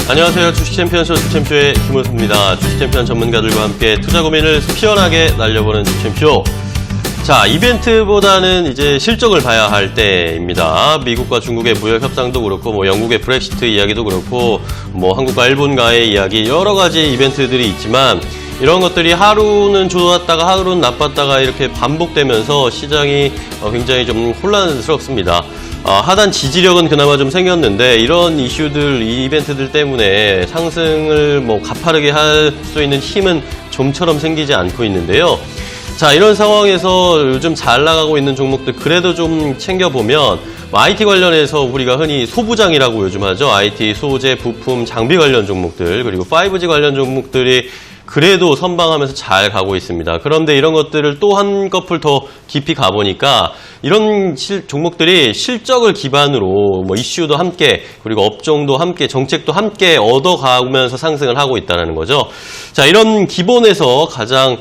안녕하세요. 주식챔피언쇼 주챔쇼의 김은수입니다. 주식챔피언 전문가들과 함께 투자 고민을 시원하게 날려보는 주챔쇼. 자, 이벤트보다는 이제 실적을 봐야 할 때입니다. 미국과 중국의 무역 협상도 그렇고, 뭐 영국의 브렉시트 이야기도 그렇고, 뭐 한국과 일본과의 이야기, 여러 가지 이벤트들이 있지만, 이런 것들이 하루는 좋았다가 하루는 나빴다가 이렇게 반복되면서 시장이 굉장히 좀 혼란스럽습니다. 하단 지지력은 그나마 좀 생겼는데 이런 이슈들, 이 이벤트들 때문에 상승을 뭐 가파르게 할 수 있는 힘은 좀처럼 생기지 않고 있는데요. 자, 이런 상황에서 요즘 잘 나가고 있는 종목들 그래도 좀 챙겨보면 IT 관련해서 우리가 흔히 소부장이라고 요즘 하죠. IT, 소재, 부품, 장비 관련 종목들, 그리고 5G 관련 종목들이 그래도 선방하면서 잘 가고 있습니다. 그런데 이런 것들을 또 한꺼풀 더 깊이 가보니까 이런 종목들이 실적을 기반으로 뭐 이슈도 함께 그리고 업종도 함께 정책도 함께 얻어가면서 상승을 하고 있다는 거죠. 자, 이런 기본에서 가장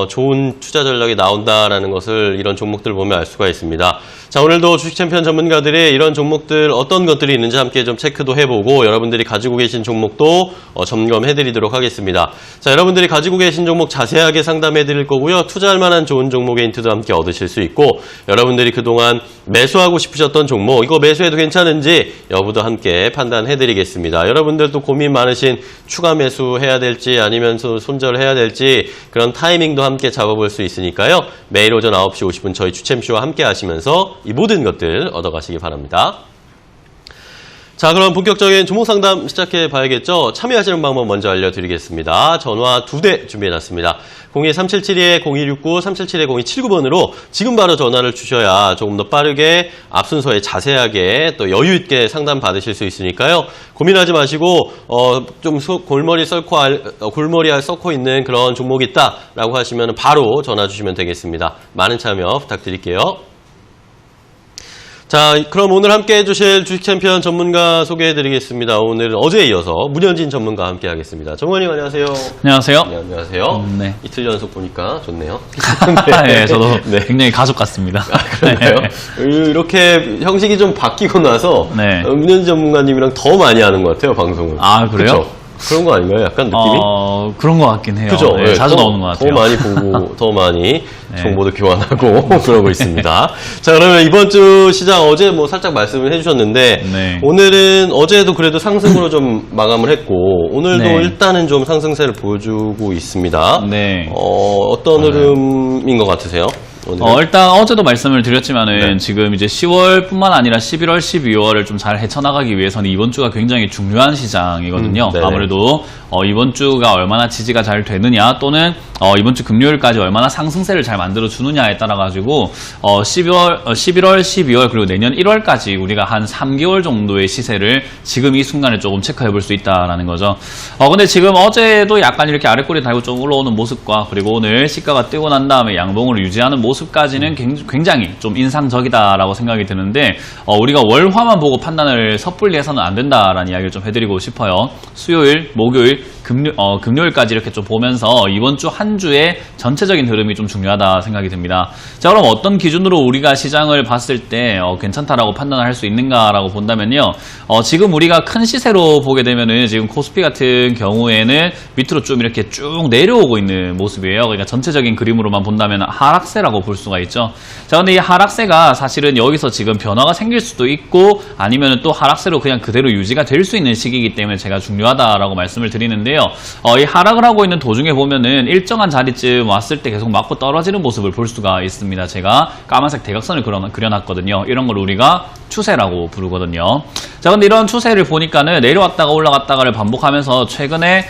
좋은 투자 전략이 나온다라는 것을 이런 종목들 보면 알 수가 있습니다. 자, 오늘도 주식챔피언 전문가들의 이런 종목들 어떤 것들이 있는지 함께 좀 체크도 해보고 여러분들이 가지고 계신 종목도 점검해드리도록 하겠습니다. 자, 여러분들이 가지고 계신 종목 자세하게 상담해드릴 거고요. 투자할 만한 좋은 종목의 힌트도 함께 얻으실 수 있고 여러분들이 그동안 매수하고 싶으셨던 종목 이거 매수해도 괜찮은지 여부도 함께 판단해드리겠습니다. 여러분들도 고민 많으신 추가 매수해야 될지 아니면 손절해야 될지 그런 타이밍도 함께 잡아볼 수 있으니까요. 매일 오전 9시 50분 저희 주챔쇼와 함께 하시면서 이 모든 것들 얻어가시기 바랍니다. 자, 그럼 본격적인 종목 상담 시작해 봐야겠죠. 참여하시는 방법 먼저 알려드리겠습니다. 전화 2대 준비해놨습니다. 02377-0169, 377-0279번으로 지금 바로 전화를 주셔야 조금 더 빠르게 앞순서에 자세하게 또 여유 있게 상담 받으실 수 있으니까요. 고민하지 마시고 좀 골머리 썩고 있는 그런 종목이 있다라고 하시면 바로 전화 주시면 되겠습니다. 많은 참여 부탁드릴게요. 자, 그럼 오늘 함께 해주실 주식챔피언 전문가 소개해드리겠습니다. 오늘은 어제에 이어서 문현진 전문가와 함께 하겠습니다. 전문가님 안녕하세요. 안녕하세요. 네, 안녕하세요. 네. 이틀 연속 보니까 좋네요. 네, 저도 네. 굉장히 가족 같습니다. 그런가요? 네. 이렇게 형식이 좀 바뀌고 나서 네. 문현진 전문가님이랑 더 많이 하는 것 같아요, 방송을. 아, 그래요? 그쵸? 그런 거 아닌가요? 약간 느낌이? 그런 것 같긴 해요. 그죠? 네, 자주 나오는 것 같아요. 더 많이 보고, 더 많이 네. 정보도 교환하고 그러고 있습니다. 자, 그러면 이번 주 시장 어제 뭐 살짝 말씀을 해주셨는데, 네. 오늘은 어제도 그래도 상승으로 좀 마감을 했고, 오늘도 네. 일단은 좀 상승세를 보여주고 있습니다. 네. 어떤 흐름인 것 같으세요? 일단 어제도 말씀을 드렸지만은 네. 지금 이제 10월뿐만 아니라 11월, 12월을 좀 잘 헤쳐나가기 위해서는 이번 주가 굉장히 중요한 시장이거든요. 아무래도 이번 주가 얼마나 지지가 잘 되느냐 또는 이번 주 금요일까지 얼마나 상승세를 잘 만들어 주느냐에 따라 가지고 11월, 12월 그리고 내년 1월까지 우리가 한 3개월 정도의 시세를 지금 이 순간에 조금 체크해 볼 수 있다라는 거죠. 근데 지금 어제도 약간 이렇게 아랫꼬리 달고 좀 올라오는 모습과 그리고 오늘 시가가 뜨고 난 다음에 양봉을 유지하는 모습까지는 굉장히 좀 인상적이다라고 생각이 드는데 우리가 월화만 보고 판단을 섣불리 해서는 안 된다라는 이야기를 좀 해드리고 싶어요. 수요일, 목요일, 금요일까지 이렇게 좀 보면서 이번 주 한 주의 전체적인 흐름이 좀 중요하다 생각이 듭니다. 자, 그럼 어떤 기준으로 우리가 시장을 봤을 때 괜찮다라고 판단을 할 수 있는가라고 본다면요. 지금 우리가 큰 시세로 보게 되면은 지금 코스피 같은 경우에는 밑으로 좀 이렇게 쭉 내려오고 있는 모습이에요. 그러니까 전체적인 그림으로만 본다면 하락세라고 볼 수가 있죠. 자, 근데 이 하락세가 사실은 여기서 지금 변화가 생길 수도 있고 아니면 또 하락세로 그냥 그대로 유지가 될 수 있는 시기이기 때문에 제가 중요하다라고 말씀을 드리는데요. 이 하락을 하고 있는 도중에 보면은 일정한 자리쯤 왔을 때 계속 맞고 떨어지는 모습을 볼 수가 있습니다. 제가 까만색 대각선을 그려놨거든요. 이런 걸 우리가 추세라고 부르거든요. 자, 근데 이런 추세를 보니까는 내려왔다가 올라갔다가를 반복하면서 최근에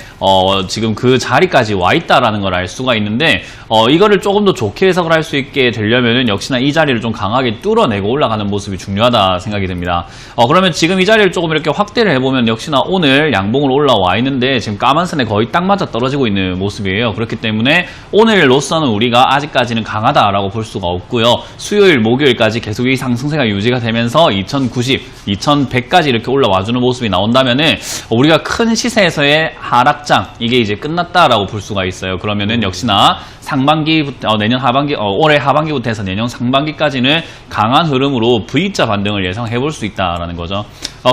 지금 그 자리까지 와 있다라는 걸 알 수가 있는데 이거를 조금 더 좋게 해석을 할 수 있게 되려면은 역시나 이 자리를 좀 강하게 뚫어내고 올라가는 모습이 중요하다 생각이 듭니다. 그러면 지금 이 자리를 조금 이렇게 확대를 해보면 역시나 오늘 양봉으로 올라와 있는데 지금 까만 선에 거의 딱 맞아 떨어지고 있는 모습이에요. 그렇기 때문에 오늘로서는 우리가 아직까지는 강하다라고 볼 수가 없고요. 수요일, 목요일까지 계속 이 상승세가 유지가 되면서 2090, 2100까지 이렇게 올라와주는 모습이 나온다면은 우리가 큰 시세에서의 하락 확장 이게 이제 끝났다라고 볼 수가 있어요. 그러면은 역시나 상반기부터 내년 하반기 올해 하반기부터 해서 내년 상반기까지는 강한 흐름으로 V자 반등을 예상해 볼 수 있다라는 거죠.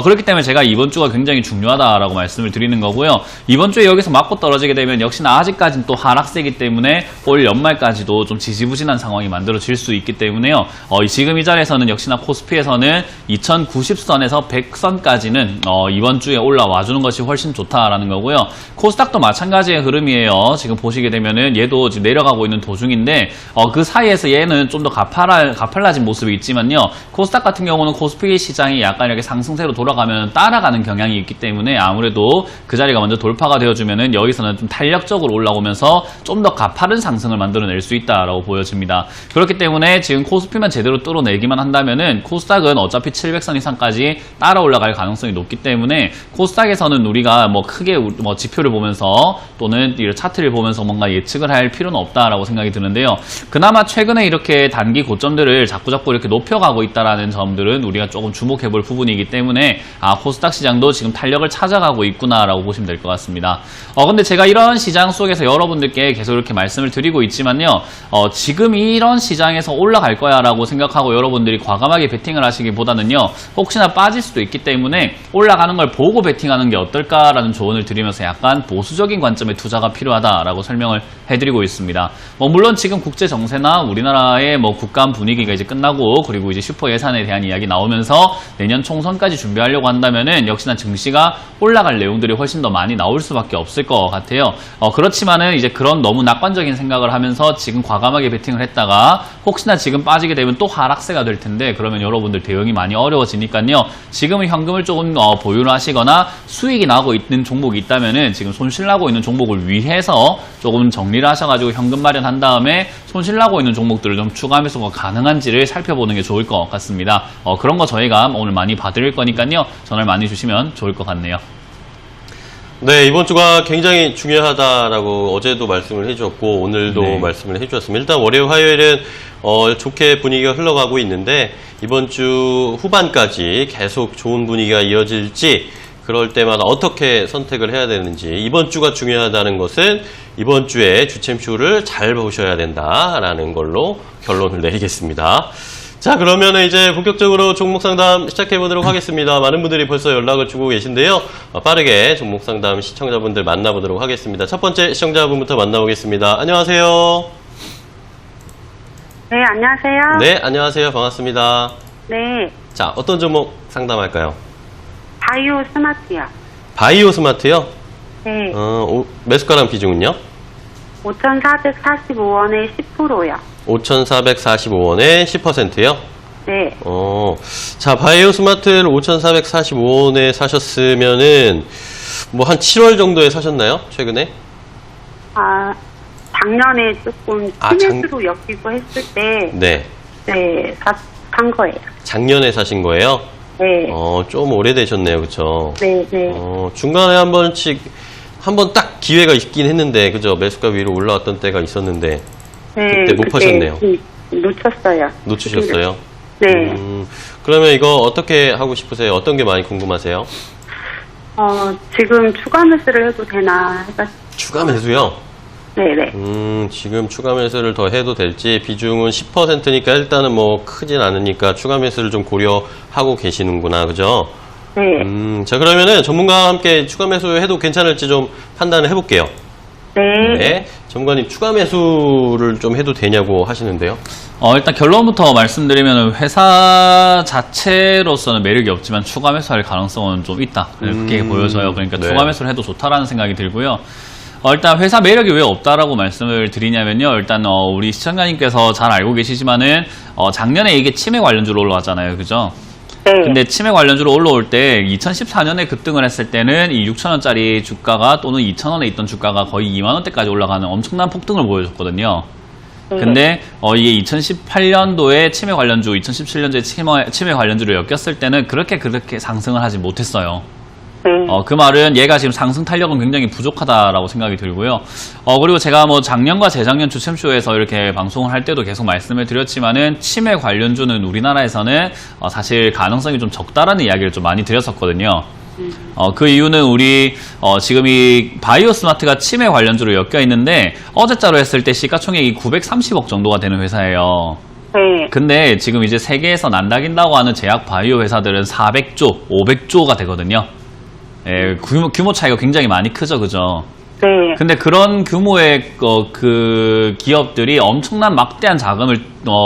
그렇기 때문에 제가 이번 주가 굉장히 중요하다라고 말씀을 드리는 거고요. 이번 주에 여기서 맞고 떨어지게 되면 역시나 아직까지는 또 하락세이기 때문에 올 연말까지도 좀 지지부진한 상황이 만들어질 수 있기 때문에요. 지금 이 자리에서는 역시나 코스피에서는 2090선에서 100선까지는 이번 주에 올라와 주는 것이 훨씬 좋다라는 거고요. 코스닥도 마찬가지의 흐름이에요. 지금 보시게 되면은 얘도 지금 내려가고 있는 도중인데 그 사이에서 얘는 좀 더 가팔라진 모습이 있지만요. 코스닥 같은 경우는 코스피 시장이 약간 이렇게 상승세로 돌아가면 따라가는 경향이 있기 때문에 아무래도 그 자리가 먼저 돌파가 되어주면은 여기서는 좀 탄력적으로 올라오면서 좀 더 가파른 상승을 만들어낼 수 있다라고 보여집니다. 그렇기 때문에 지금 코스피만 제대로 뚫어내기만 한다면은 코스닥은 어차피 700선 이상까지 따라 올라갈 가능성이 높기 때문에 코스닥에서는 우리가 뭐 크게 지표를 보면서 또는 이 차트를 보면서 뭔가 예측을 할 필요는 없다라고 생각이 드는데요. 그나마 최근에 이렇게 단기 고점들을 자꾸자꾸 이렇게 높여가고 있다라는 점들은 우리가 조금 주목해 볼 부분이기 때문에 코스닥 시장도 지금 탄력을 찾아가고 있구나라고 보시면 될 것 같습니다. 근데 제가 이런 시장 속에서 여러분들께 계속 이렇게 말씀을 드리고 있지만요. 지금 이런 시장에서 올라갈 거야 라고 생각하고 여러분들이 과감하게 베팅을 하시기보다는요. 혹시나 빠질 수도 있기 때문에 올라가는 걸 보고 베팅하는 게 어떨까라는 조언을 드리면서 약간 보수적인 관점의 투자가 필요하다라고 설명을 해드리고 있습니다. 물론 지금 국제 정세나 우리나라의 국감 분위기가 이제 끝나고 그리고 이제 슈퍼 예산에 대한 이야기 나오면서 내년 총선까지 준비하려고 한다면은 역시나 증시가 올라갈 내용들이 훨씬 더 많이 나올 수밖에 없을 것 같아요. 그렇지만은 이제 그런 너무 낙관적인 생각을 하면서 지금 과감하게 베팅을 했다가 혹시나 지금 빠지게 되면 또 하락세가 될 텐데 그러면 여러분들 대응이 많이 어려워지니까요. 지금은 현금을 조금 보유를 하시거나 수익이 나고 있는 종목이 있다면은 지금 손실나고 있는 종목을 위해서 조금 정리를 하셔가지고 현금 마련한 다음에 손실나고 있는 종목들을 좀 추가 매수가 가능한지를 살펴보는 게 좋을 것 같습니다. 그런 거 저희가 오늘 많이 봐드릴 거니까요. 전화를 많이 주시면 좋을 것 같네요. 네, 이번 주가 굉장히 중요하다라고 어제도 말씀을 해주셨고 오늘도 네. 말씀을 해주셨습니다. 일단 월요일, 화요일은 좋게 분위기가 흘러가고 있는데 이번 주 후반까지 계속 좋은 분위기가 이어질지 그럴 때마다 어떻게 선택을 해야 되는지 이번 주가 중요하다는 것은 이번 주에 주챔쇼를 잘 보셔야 된다라는 걸로 결론을 내리겠습니다. 자, 그러면 이제 본격적으로 종목 상담 시작해 보도록 하겠습니다. 많은 분들이 벌써 연락을 주고 계신데요. 빠르게 종목 상담 시청자분들 만나보도록 하겠습니다. 첫 번째 시청자분부터 만나보겠습니다. 안녕하세요. 네, 안녕하세요. 네, 안녕하세요. 반갑습니다. 네, 자, 어떤 종목 상담할까요? 바이오 스마트요. 바이오 스마트요? 네, 매수가랑 비중은요? 5,445원에 10%요. 5,445원에 10%요? 네, 자, 바이오 스마트를 5,445원에 사셨으면은, 한 7월 정도에 사셨나요? 최근에? 작년에 조금 시매수로 엮이고 했을 때, 네. 네, 산 거예요. 작년에 사신 거예요? 네, 좀 오래되셨네요. 그쵸? 네, 네. 중간에 한 번 딱 기회가 있긴 했는데, 그죠? 매수가 위로 올라왔던 때가 있었는데, 네, 그때 못 파셨네요. 놓쳤어요. 놓치셨어요? 네. 그러면 이거 어떻게 하고 싶으세요? 어떤 게 많이 궁금하세요? 지금 추가 매수를 해도 되나 해가지고. 추가 매수요? 네네. 지금 추가 매수를 더 해도 될지, 비중은 10%니까 일단은 크진 않으니까 추가 매수를 좀 고려하고 계시는구나, 그죠? 네. 자, 그러면은 전문가와 함께 추가 매수해도 괜찮을지 좀 판단을 해볼게요. 네. 네. 전문가님, 추가 매수를 좀 해도 되냐고 하시는데요. 일단 결론부터 말씀드리면 회사 자체로서는 매력이 없지만 추가 매수할 가능성은 좀 있다. 그렇게 보여져요. 그러니까 네. 추가 매수를 해도 좋다라는 생각이 들고요. 일단 회사 매력이 왜 없다라고 말씀을 드리냐면요. 일단 우리 시청자님께서 잘 알고 계시지만은 작년에 이게 치매 관련주로 올라왔잖아요. 그죠? 네. 근데 치매 관련주로 올라올 때 2014년에 급등을 했을 때는 이 6,000원짜리 주가가 또는 2,000원에 있던 주가가 거의 2만원대까지 올라가는 엄청난 폭등을 보여줬거든요. 근데 이게 2018년도에 치매 관련주, 2017년도에 치매 관련주를 엮였을 때는 그렇게 상승을 하지 못했어요. 그 말은 얘가 지금 상승 탄력은 굉장히 부족하다라고 생각이 들고요. 그리고 제가 작년과 재작년 주챔쇼에서 이렇게 방송을 할 때도 계속 말씀을 드렸지만은 치매 관련주는 우리나라에서는 사실 가능성이 좀 적다라는 이야기를 좀 많이 드렸었거든요. 그 이유는 우리 지금 이 바이오스마트가 치매 관련주로 엮여 있는데 어제자로 했을 때 시가총액이 930억 정도가 되는 회사예요. 네. 근데 지금 이제 세계에서 난다긴다고 하는 제약 바이오 회사들은 400조, 500조가 되거든요. 예, 규모 차이가 굉장히 많이 크죠, 그죠? 네. 근데 그런 규모의 그 기업들이 엄청난 막대한 자금을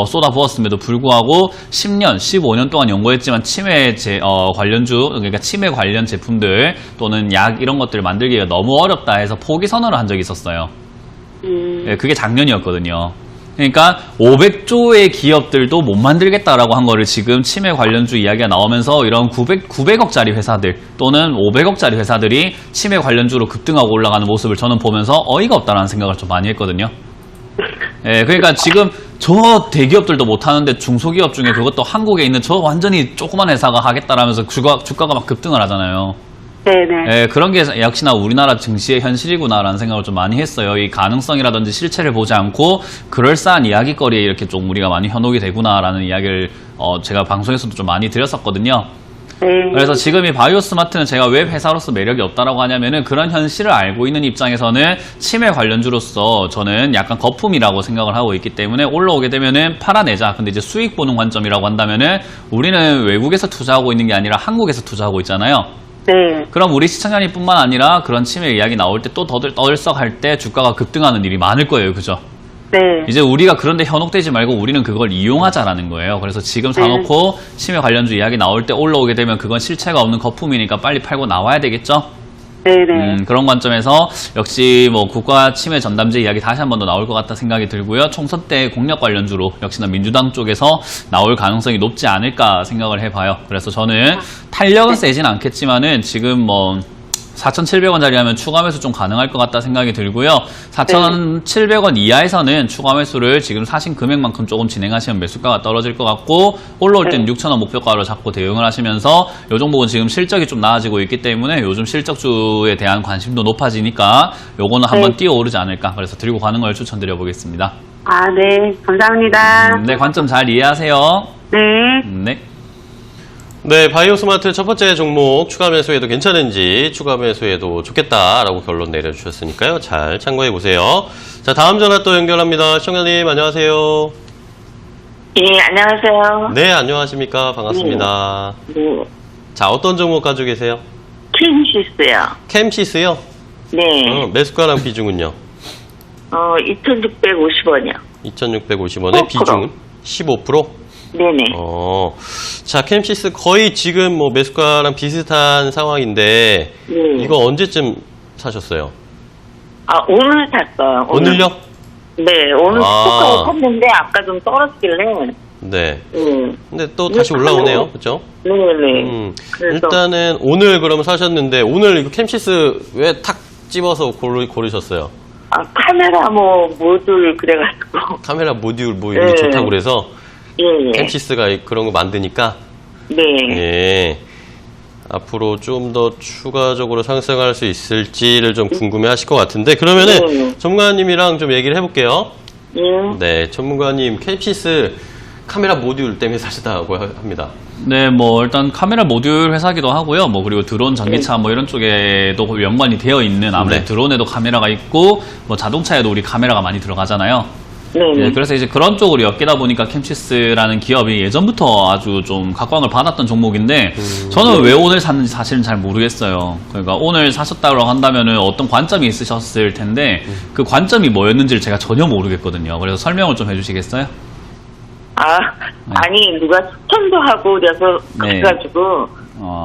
쏟아부었음에도 불구하고 10년, 15년 동안 연구했지만 치매 관련주, 그러니까 치매 관련 제품들 또는 약 이런 것들을 만들기가 너무 어렵다 해서 포기 선언을 한 적이 있었어요. 예, 그게 작년이었거든요. 그러니까 500조의 기업들도 못 만들겠다라고 한 거를 지금 치매 관련주 이야기가 나오면서 이런 900억짜리 회사들 또는 500억짜리 회사들이 치매 관련주로 급등하고 올라가는 모습을 저는 보면서 어이가 없다라는 생각을 좀 많이 했거든요. 예, 그러니까 지금 저 대기업들도 못하는데 중소기업 중에 그것도 한국에 있는 저 완전히 조그만 회사가 하겠다라면서 주가가 막 급등을 하잖아요. 네네. 예, 그런 게 역시나 우리나라 증시의 현실이구나라는 생각을 좀 많이 했어요. 이 가능성이라든지 실체를 보지 않고 그럴싸한 이야기거리에 이렇게 좀 우리가 많이 현혹이 되구나라는 이야기를 제가 방송에서도 좀 많이 드렸었거든요. 네. 그래서 지금 이 바이오스마트는 제가 왜 회사로서 매력이 없다라고 하냐면은 그런 현실을 알고 있는 입장에서는 치매 관련주로서 저는 약간 거품이라고 생각을 하고 있기 때문에 올라오게 되면은 팔아내자. 근데 이제 수익 보는 관점이라고 한다면은 우리는 외국에서 투자하고 있는 게 아니라 한국에서 투자하고 있잖아요. 네. 그럼 우리 시청자님뿐만 아니라 그런 치매 이야기 나올 때 또 떠들썩할 때 주가가 급등하는 일이 많을 거예요. 그죠? 네. 이제 우리가 그런데 현혹되지 말고 우리는 그걸 이용하자라는 거예요. 그래서 지금 사놓고 치매 관련주 이야기 나올 때 올라오게 되면 그건 실체가 없는 거품이니까 빨리 팔고 나와야 되겠죠? 네네. 그런 관점에서 역시 뭐 국가 치매 전담제 이야기 다시 한 번 더 나올 것 같다 생각이 들고요. 총선 때 공약 관련주로 역시나 민주당 쪽에서 나올 가능성이 높지 않을까 생각을 해봐요. 그래서 저는 탄력은 세진 않겠지만은 지금 뭐 4,700원짜리 하면 추가 매수 좀 가능할 것 같다 생각이 들고요. 4,700원 이하에서는 추가 매수를 지금 사신 금액만큼 조금 진행하시면 매수가가 떨어질 것 같고 올라올 때는 6,000원 목표가로 잡고 대응을 하시면서 요 종목은 지금 실적이 좀 나아지고 있기 때문에 요즘 실적주에 대한 관심도 높아지니까 요거는 한번 뛰어오르지 않을까. 그래서 들고 가는 걸 추천드려 보겠습니다. 아, 네. 감사합니다. 네, 관점 잘 이해하세요. 네. 네. 네, 바이오스마트 첫 번째 종목 추가 매수해도 괜찮은지 추가 매수해도 좋겠다라고 결론 내려주셨으니까요. 잘 참고해 보세요. 자, 다음 전화 또 연결합니다. 시청자님 안녕하세요. 예, 안녕하세요. 네, 안녕하십니까. 반갑습니다. 네, 자, 어떤 종목 가지고 계세요? 킨시스요. 캠시스요? 네, 매수가랑 비중은요? 2,650원이요. 2,650원에 15%. 비중은 15%? 네네. 자, 캠시스 거의 지금 뭐 매수가랑 비슷한 상황인데 네. 이거 언제쯤 사셨어요? 아, 오늘 샀어요. 오늘요? 네, 오늘 아. 스토커에 샀는데 아까 좀 떨어지길래. 네. 네. 근데 또 다시 올라오네요. 그죠? 네네. 그래서 일단은 오늘 그러면 사셨는데 오늘 이거 캠시스 왜 탁 집어서 고르셨어요? 카메라 모듈 그래가지고. 카메라 모듈 뭐 이런 게 네. 좋다고 그래서 예. 캠시스가 그런 거 만드니까 네. 예. 앞으로 좀 더 추가적으로 상승할 수 있을지를 좀 궁금해 하실 것 같은데 그러면은 네. 전문가님이랑 좀 얘기를 해볼게요. 예. 네, 전문가님 캠시스 카메라 모듈 때문에 사셨다고 합니다. 네, 뭐 일단 카메라 모듈 회사기도 하고요. 뭐 그리고 드론, 전기차 뭐 이런 쪽에도 연관이 되어 있는 아무래도 네. 드론에도 카메라가 있고 뭐 자동차에도 우리 카메라가 많이 들어가잖아요. 네네. 네, 그래서 이제 그런 쪽으로 엮이다 보니까 캠시스라는 기업이 예전부터 아주 좀 각광을 받았던 종목인데 저는 왜 오늘 샀는지 사실은 잘 모르겠어요. 그러니까 오늘 사셨다고 한다면은 어떤 관점이 있으셨을 텐데 그 관점이 뭐였는지를 제가 전혀 모르겠거든요. 그래서 설명을 좀 해주시겠어요? 아니, 누가 추천도 하고 그래서 네. 그래가지고.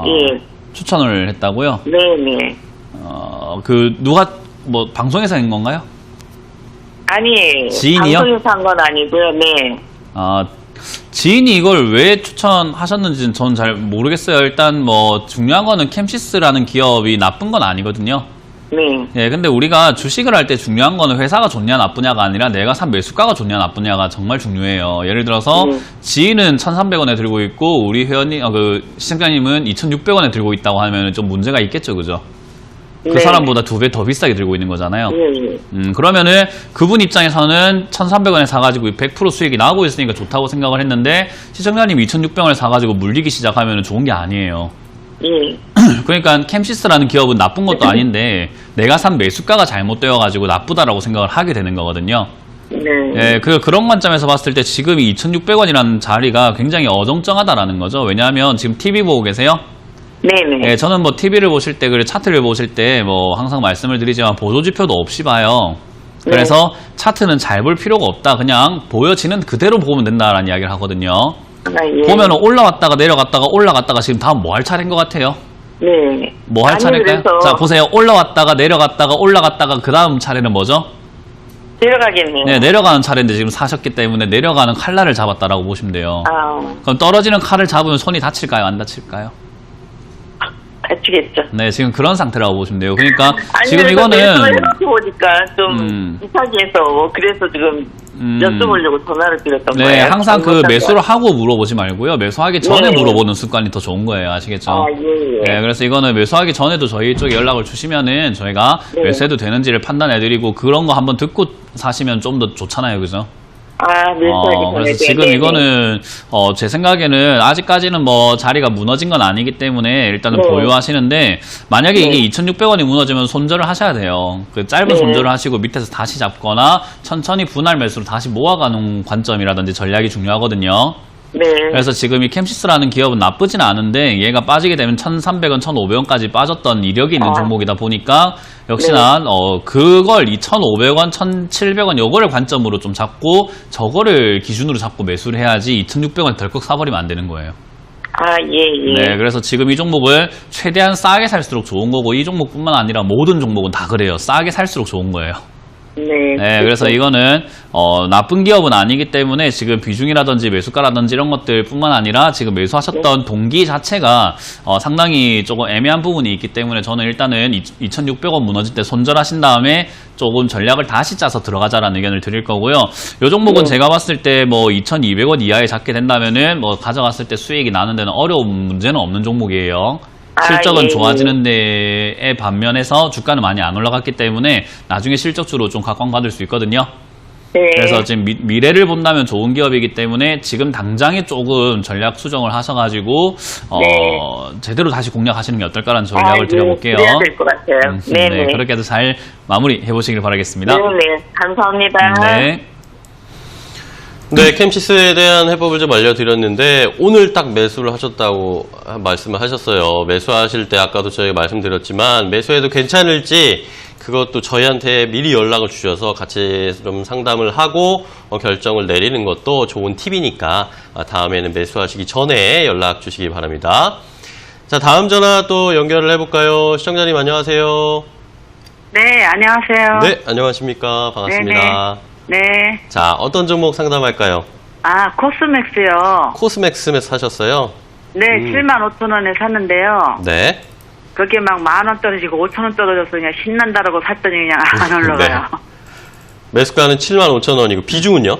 예. 추천을 했다고요? 네네. 그 누가 뭐 방송에서 한 건가요? 아니, 지인이요? 방송에서 한 건 아니고요. 네. 지인이 이걸 왜 추천하셨는지는 저는 잘 모르겠어요. 일단 뭐 중요한 거는 캠시스라는 기업이 나쁜 건 아니거든요. 네. 예, 근데 우리가 주식을 할 때 중요한 거는 회사가 좋냐 나쁘냐가 아니라 내가 산 매수가가 좋냐 나쁘냐가 정말 중요해요. 예를 들어서 지인은 1,300원에 들고 있고 우리 회원님, 시청자님은 2,600원에 들고 있다고 하면 좀 문제가 있겠죠, 그죠? 그 네. 사람보다 2배 더 비싸게 들고 있는 거잖아요. 네. 그러면은 그분 입장에서는 1,300원에 사가지고 100% 수익이 나오고 있으니까 좋다고 생각을 했는데 시청자님이 2,600원에 사가지고 물리기 시작하면 좋은 게 아니에요. 예. 그러니까 캠시스라는 기업은 나쁜 것도 아닌데 내가 산 매수가가 잘못되어가지고 나쁘다라고 생각을 하게 되는 거거든요. 네. 예, 그런 관점에서 봤을 때 지금 이 2,600원이라는 자리가 굉장히 어정쩡하다라는 거죠. 왜냐하면 지금 TV 보고 계세요? 네네. 예, 저는 뭐 TV를 보실 때, 그리고 차트를 보실 때 뭐 항상 말씀을 드리지만 보조지표도 없이 봐요. 그래서 차트는 잘 볼 필요가 없다. 그냥 보여지는 그대로 보면 된다라는 이야기를 하거든요. 예. 보면 올라왔다가 내려갔다가 올라갔다가 지금 다음 뭐 할 차례인 것 같아요? 네. 뭐 할 아니, 차례일까요? 그래서 자, 보세요. 올라왔다가 내려갔다가 올라갔다가 그 다음 차례는 뭐죠? 내려가겠네요. 네, 내려가는 차례인데 지금 사셨기 때문에 내려가는 칼날을 잡았다라고 보시면 돼요. 아, 그럼 떨어지는 칼을 잡으면 손이 다칠까요? 안 다칠까요? 다치겠죠. 네, 지금 그런 상태라고 보시면 돼요. 그러니까 아니, 지금 그래서 이거는 매수를 해놓고 보니까 좀 음. 이상해서 그래서 지금 여쭤보려고 전화를 드렸던 네, 거예요. 항상 그 어떤 매수를 하고 물어보지 말고요. 매수하기 전에 네. 물어보는 습관이 더 좋은 거예요. 아시겠죠? 아, 예. 네, 그래서 이거는 매수하기 전에도 저희 쪽에 연락을 주시면은 저희가 네. 매수해도 되는지를 판단해드리고 그런 거 한번 듣고 사시면 좀 더 좋잖아요. 그죠? 아, 매수하기 전에. 그래서 지금 네, 네. 이거는 제 생각에는 아직까지는 뭐 자리가 무너진 건 아니기 때문에 일단은 네. 보유하시는데 만약에 네. 이게 2,600원이 무너지면 손절을 하셔야 돼요. 그 짧은 네. 손절을 하시고 밑에서 다시 잡거나 천천히 분할 매수로 다시 모아가는 관점이라든지 전략이 중요하거든요. 네. 그래서 지금 이 캠시스라는 기업은 나쁘진 않은데 얘가 빠지게 되면 1,300원, 1,500원까지 빠졌던 이력이 있는 종목이다 보니까 역시나 그걸 2,500원, 1,700원 요거를 관점으로 좀 잡고 저거를 기준으로 잡고 매수를 해야지 2,600원 덜컥 사버리면 안 되는 거예요. 아, 예, 예. 네, 그래서 지금 이 종목을 최대한 싸게 살수록 좋은 거고 이 종목뿐만 아니라 모든 종목은 다 그래요. 싸게 살수록 좋은 거예요. 네, 그래서 이거는 나쁜 기업은 아니기 때문에 지금 비중이라든지 매수가라든지 이런 것들 뿐만 아니라 지금 매수하셨던 동기 자체가 상당히 조금 애매한 부분이 있기 때문에 저는 일단은 2,600원 무너질 때 손절하신 다음에 조금 전략을 다시 짜서 들어가자라는 의견을 드릴 거고요. 이 종목은 제가 봤을 때 뭐 2,200원 이하에 잡게 된다면은 뭐 가져갔을 때 수익이 나는 데는 어려운 문제는 없는 종목이에요. 실적은 예, 좋아지는 데에 반면에서 주가는 많이 안 올라갔기 때문에 나중에 실적주로 좀 각광받을 수 있거든요. 네. 그래서 지금 미래를 본다면 좋은 기업이기 때문에 지금 당장에 조금 전략 수정을 하셔가지고 제대로 다시 공략하시는 게 어떨까라는 전략을 드려볼게요. 그래야 될 것 같아요. 네, 네, 네. 그렇게 해서 잘 마무리 해보시길 바라겠습니다. 네, 네. 감사합니다. 네. 네, 캠시스에 대한 해법을 좀 알려드렸는데 오늘 딱 매수를 하셨다고 말씀을 하셨어요. 매수하실 때 아까도 저희가 말씀드렸지만 매수해도 괜찮을지 그것도 저희한테 미리 연락을 주셔서 같이 좀 상담을 하고 결정을 내리는 것도 좋은 팁이니까 다음에는 매수하시기 전에 연락 주시기 바랍니다. 자, 다음 전화 또 연결을 해볼까요? 시청자님 안녕하세요. 네, 안녕하세요. 네, 안녕하십니까. 반갑습니다. 네. 자, 어떤 종목 상담할까요? 아, 코스맥스요. 코스맥스에서 사셨어요? 네, 75,000원에 샀는데요. 네. 그게 막 10,000원 떨어지고 5,000원 떨어져서 그냥 신난다라고 샀더니 그냥 안 올라가요. 매수가는 75,000원이고 비중은요?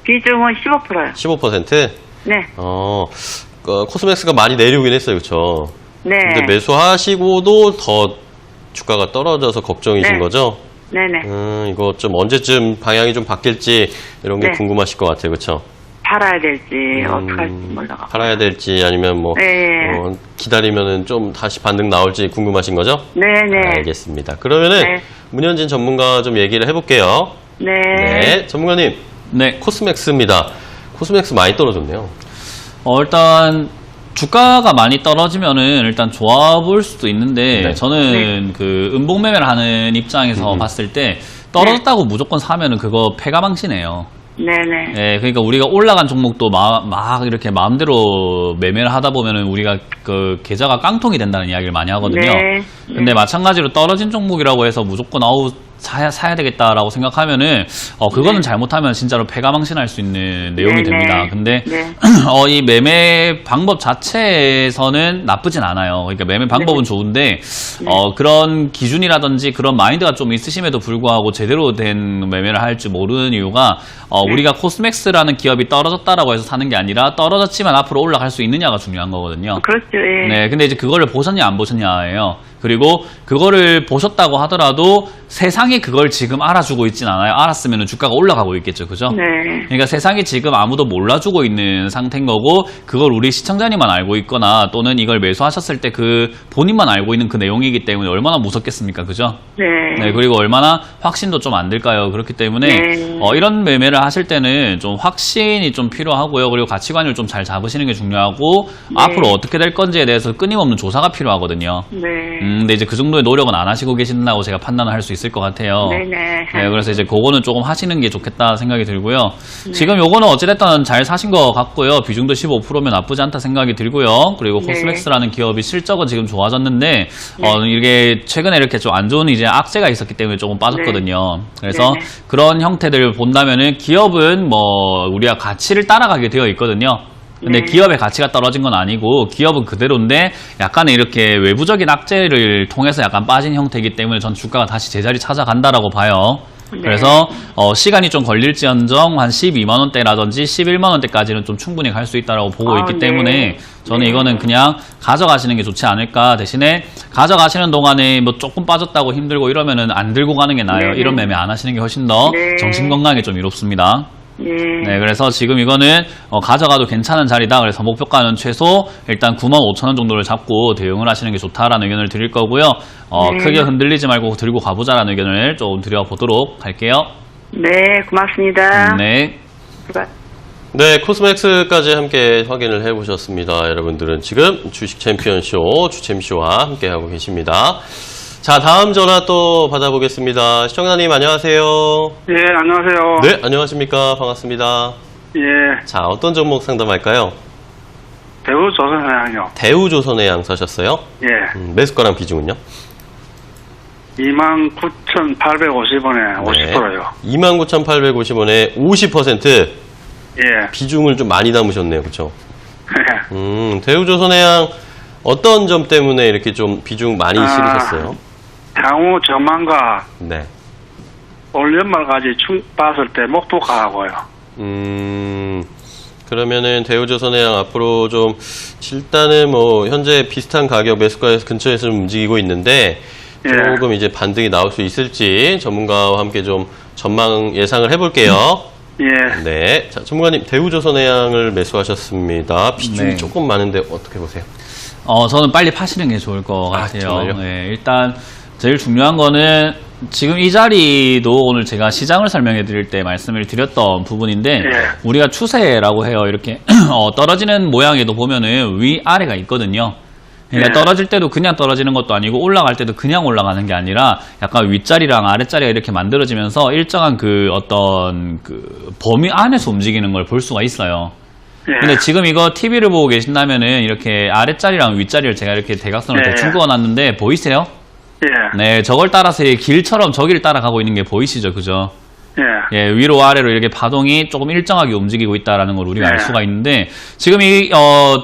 비중은 15%요. 15%? 네, 코스맥스가 많이 내려오긴 했어요. 그렇죠? 네. 근데 매수하시고도 더 주가가 떨어져서 걱정이신 네. 거죠? 네네. 이거 좀 언제쯤 방향이 좀 바뀔지 이런 게 네. 궁금하실 것 같아요. 그렇죠? 팔아야 될지, 어떻게 할지 몰라가. 팔아야 될지 아니면 뭐 네. 기다리면은 좀 다시 반등 나올지 궁금하신 거죠? 네네. 알겠습니다. 그러면은 네. 문현진 전문가 좀 얘기를 해볼게요. 네. 네, 전문가님. 네. 코스맥스입니다. 코스맥스 많이 떨어졌네요. 일단 주가가 많이 떨어지면은 일단 좋아 보일 수도 있는데 네. 저는 그 음봉 매매를 하는 입장에서 봤을 때 떨어졌다고 무조건 사면은 그거 패가망신해요. 네네. 예, 그러니까 우리가 올라간 종목도 막 이렇게 마음대로 매매를 하다 보면은 우리가 그 계좌가 깡통이 된다는 이야기를 많이 하거든요. 네. 근데 마찬가지로 떨어진 종목이라고 해서 무조건 사야 되겠다라고 생각하면은 그거는 잘못하면 진짜로 패가망신할 수 있는 내용이 네네. 됩니다. 근데 네. 이 매매 방법 자체에서는 나쁘진 않아요. 그러니까 매매 방법은 좋은데 그런 기준이라든지 그런 마인드가 좀 있으심에도 불구하고 제대로 된 매매를 할 줄 모르는 이유가 우리가 코스맥스라는 기업이 떨어졌다라고 해서 사는 게 아니라 떨어졌지만 앞으로 올라갈 수 있느냐가 중요한 거거든요. 그렇죠. 예. 네, 근데 이제 그거를 보셨냐 안 보셨냐예요. 그리고 그거를 보셨다고 하더라도 세상이 그걸 지금 알아주고 있진 않아요. 알았으면 주가가 올라가고 있겠죠. 그죠? 네. 그러니까 세상이 지금 아무도 몰라주고 있는 상태인 거고 그걸 우리 시청자님만 알고 있거나 또는 이걸 매수하셨을 때 그 본인만 알고 있는 그 내용이기 때문에 얼마나 무섭겠습니까? 그죠? 네. 네, 그리고 얼마나 확신도 좀 안 들까요? 그렇기 때문에 네. 이런 매매를 하실 때는 좀 확신이 좀 필요하고요. 그리고 가치관을 좀 잘 잡으시는 게 중요하고 앞으로 어떻게 될 건지에 대해서 끊임없는 조사가 필요하거든요. 네. 근데 이제 그 정도의 노력은 안 하시고 계신다고 제가 판단을 할 수 있을 것 같아요. 네네. 네, 그래서 이제 그거는 조금 하시는 게 좋겠다 생각이 들고요. 지금 요거는 어찌됐든 잘 사신 것 같고요. 비중도 15%면 나쁘지 않다 생각이 들고요. 그리고 네. 코스맥스라는 기업이 실적은 지금 좋아졌는데 이게 최근에 이렇게 좀 안 좋은 이제 악재가 있었기 때문에 조금 빠졌거든요. 그래서 네. 그런 형태들을 본다면은 기업은 뭐 우리가 가치를 따라가게 되어 있거든요. 근데 네. 기업의 가치가 떨어진 건 아니고 기업은 그대로인데 약간의 이렇게 외부적인 악재를 통해서 약간 빠진 형태이기 때문에 전 주가가 다시 제자리 찾아간다라고 봐요. 그래서 시간이 좀 걸릴지언정 한 12만 원대라든지 11만 원대까지는 좀 충분히 갈 수 있다라고 보고 있기 네. 때문에 저는 이거는 그냥 가져가시는 게 좋지 않을까. 대신에 가져가시는 동안에 뭐 조금 빠졌다고 힘들고 이러면은 안 들고 가는 게 나아요. 네. 이런 매매 안 하시는 게 훨씬 더 네. 정신 건강에 좀 이롭습니다. 네. 그래서 지금 이거는 가져가도 괜찮은 자리다. 그래서 목표가는 최소 일단 95,000원 정도를 잡고 대응을 하시는 게 좋다라는 의견을 드릴 거고요. 크게 흔들리지 말고 들고 가보자라는 의견을 좀 드려보도록 할게요. 네, 고맙습니다. 네. 네, 코스맥스까지 함께 확인을 해보셨습니다. 여러분들은 지금 주식 챔피언쇼, 주챔쇼와 함께하고 계십니다. 자, 다음 전화 또 받아보겠습니다. 시청자님 안녕하세요. 예, 안녕하세요. 네, 안녕하십니까. 반갑습니다. 예, 자, 어떤 종목 상담할까요? 대우조선해양요. 대우조선해양 사셨어요? 예, 매수가랑 비중은요? 29,850원에 50%요. 29,850원에 50%. 예, 비중을 좀 많이 담으셨네요. 그렇죠? 대우조선해양 어떤 점 때문에 이렇게 좀 비중 많이 실으셨어요? 향후 전망과 네. 올 연말까지 봤을 때 목표가하고요. 그러면은 대우조선해양 앞으로 좀 일단은 뭐 현재 비슷한 가격 매수가 근처에서 좀 움직이고 있는데 예. 조금 이제 반등이 나올 수 있을지 전문가와 함께 좀 전망 예상을 해볼게요. 예, 네. 자, 전문가님 대우조선해양을 매수하셨습니다. 비중이 네. 조금 많은데 어떻게 보세요? 저는 빨리 파시는 게 좋을 것 같아요. 정말요? 네, 일단 제일 중요한 거는 지금 이 자리도 오늘 제가 시장을 설명해 드릴 때 말씀을 드렸던 부분인데 예. 우리가 추세라고 해요. 이렇게 떨어지는 모양에도 보면은 위아래가 있거든요. 그러니까 예. 떨어질 때도 그냥 떨어지는 것도 아니고 올라갈 때도 그냥 올라가는 게 아니라 약간 윗자리랑 아랫자리가 이렇게 만들어지면서 일정한 그 어떤 그 범위 안에서 움직이는 걸 볼 수가 있어요. 예. 근데 지금 이거 TV를 보고 계신다면은 이렇게 아랫자리랑 윗자리를 제가 이렇게 대각선을 네. 대충 그어놨는데 보이세요? 예, 네, 저걸 따라서 이 길처럼 저기를 따라가고 있는 게 보이시죠? 그죠? 예, 예, 위로 아래로 이렇게 파동이 조금 일정하게 움직이고 있다라는 걸 우리가 네. 알 수가 있는데 지금 이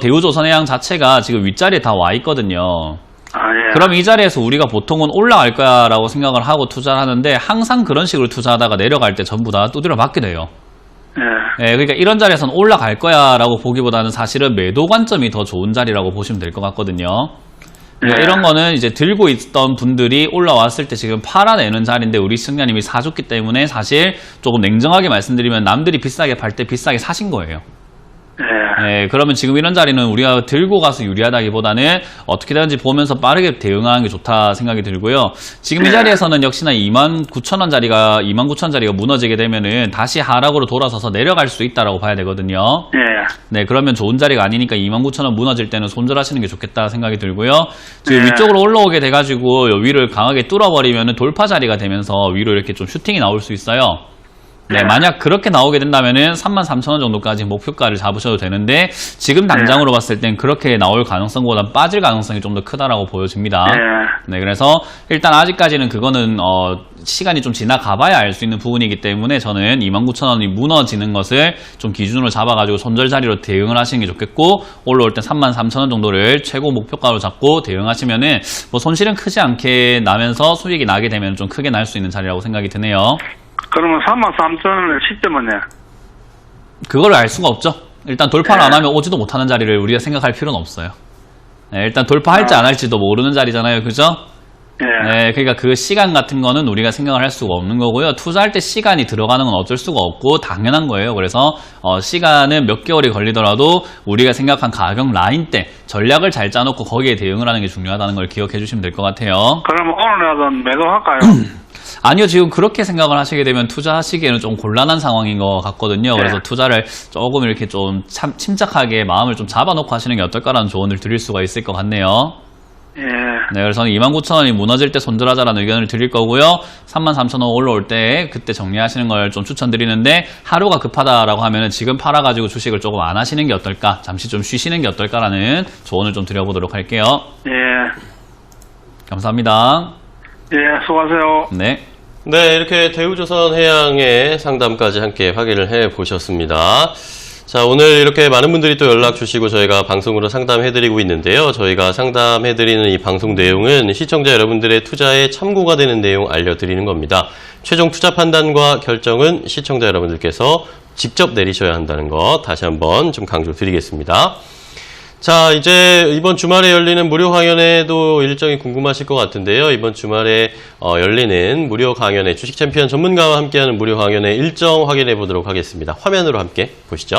대우조선해양 자체가 지금 윗자리에 다 와 있거든요. 예. 그럼 이 자리에서 우리가 보통은 올라갈 거야라고 생각을 하고 투자를 하는데 항상 그런 식으로 투자하다가 내려갈 때 전부 다 두드려 맞게 돼요. 예, 예, 그러니까 이런 자리에서는 올라갈 거야라고 보기보다는 사실은 매도 관점이 더 좋은 자리라고 보시면 될 것 같거든요. 그러니까 네. 이런 거는 이제 들고 있던 분들이 올라왔을 때 지금 팔아내는 자리인데 우리 시청자님이 사줬기 때문에 사실 조금 냉정하게 말씀드리면 남들이 비싸게 팔 때 비싸게 사신 거예요. 예, 예, 그러면 지금 이런 자리는 우리가 들고 가서 유리하다기보다는 어떻게 되는지 보면서 빠르게 대응하는 게 좋다 생각이 들고요. 지금 이 자리에서는 역시나 29,000원 자리가 29,000원 자리가 무너지게 되면은 다시 하락으로 돌아서서 내려갈 수 있다라고 봐야 되거든요. 예, 네, 그러면 좋은 자리가 아니니까 29,000원 무너질 때는 손절하시는 게 좋겠다 생각이 들고요. 지금 네. 위쪽으로 올라오게 돼가지고 요 위를 강하게 뚫어버리면은 돌파 자리가 되면서 위로 이렇게 좀 슈팅이 나올 수 있어요. 네, 만약 그렇게 나오게 된다면은 33,000원 정도까지 목표가를 잡으셔도 되는데 지금 당장으로 봤을 땐 그렇게 나올 가능성보다 빠질 가능성이 좀 더 크다라고 보여집니다. 예. 네, 그래서 일단 아직까지는 그거는 시간이 좀 지나가봐야 알 수 있는 부분이기 때문에 저는 29,000원이 무너지는 것을 좀 기준으로 잡아가지고 손절 자리로 대응을 하시는 게 좋겠고 올라올 때 33,000원 정도를 최고 목표가로 잡고 대응하시면은 뭐 손실은 크지 않게 나면서 수익이 나게 되면 좀 크게 날 수 있는 자리라고 생각이 드네요. 그러면 33,000원의 시점은요? 그걸 알 수가 없죠. 일단 돌파를 네. 안 하면 오지도 못하는 자리를 우리가 생각할 필요는 없어요. 네, 일단 돌파할지 안 할지도 모르는 자리잖아요. 그죠? 예. 네, 그러니까 그 시간 같은 거는 우리가 생각을 할 수가 없는 거고요. 투자할 때 시간이 들어가는 건 어쩔 수가 없고 당연한 거예요. 그래서 시간은 몇 개월이 걸리더라도 우리가 생각한 가격 라인대 전략을 잘 짜놓고 거기에 대응을 하는 게 중요하다는 걸 기억해 주시면 될 것 같아요. 그러면 오늘이라도 매도할까요? 아니요, 지금 그렇게 생각을 하시게 되면 투자하시기에는 좀 곤란한 상황인 것 같거든요. 네. 그래서 투자를 조금 이렇게 좀 침착하게 마음을 좀 잡아놓고 하시는 게 어떨까라는 조언을 드릴 수가 있을 것 같네요. 예. 네, 그래서 29,000원이 무너질 때 손절하자라는 의견을 드릴 거고요. 33,000원 올라올 때 그때 정리하시는 걸 좀 추천드리는데 하루가 급하다라고 하면은 지금 팔아가지고 주식을 조금 안 하시는 게 어떨까? 잠시 좀 쉬시는 게 어떨까라는 조언을 좀 드려보도록 할게요. 예. 감사합니다. 예, 수고하세요. 네. 네, 이렇게 대우조선해양의 상담까지 함께 확인을 해 보셨습니다. 자, 오늘 이렇게 많은 분들이 또 연락 주시고 저희가 방송으로 상담해드리고 있는데요. 저희가 상담해드리는 이 방송 내용은 시청자 여러분들의 투자에 참고가 되는 내용 알려드리는 겁니다. 최종 투자 판단과 결정은 시청자 여러분들께서 직접 내리셔야 한다는 거 다시 한번 좀 강조드리겠습니다. 자, 이제 이번 주말에 열리는 무료 강연에도 일정이 궁금하실 것 같은데요. 이번 주말에 열리는 무료 강연에 주식 챔피언 전문가와 함께하는 무료 강연의 일정 확인해 보도록 하겠습니다. 화면으로 함께 보시죠.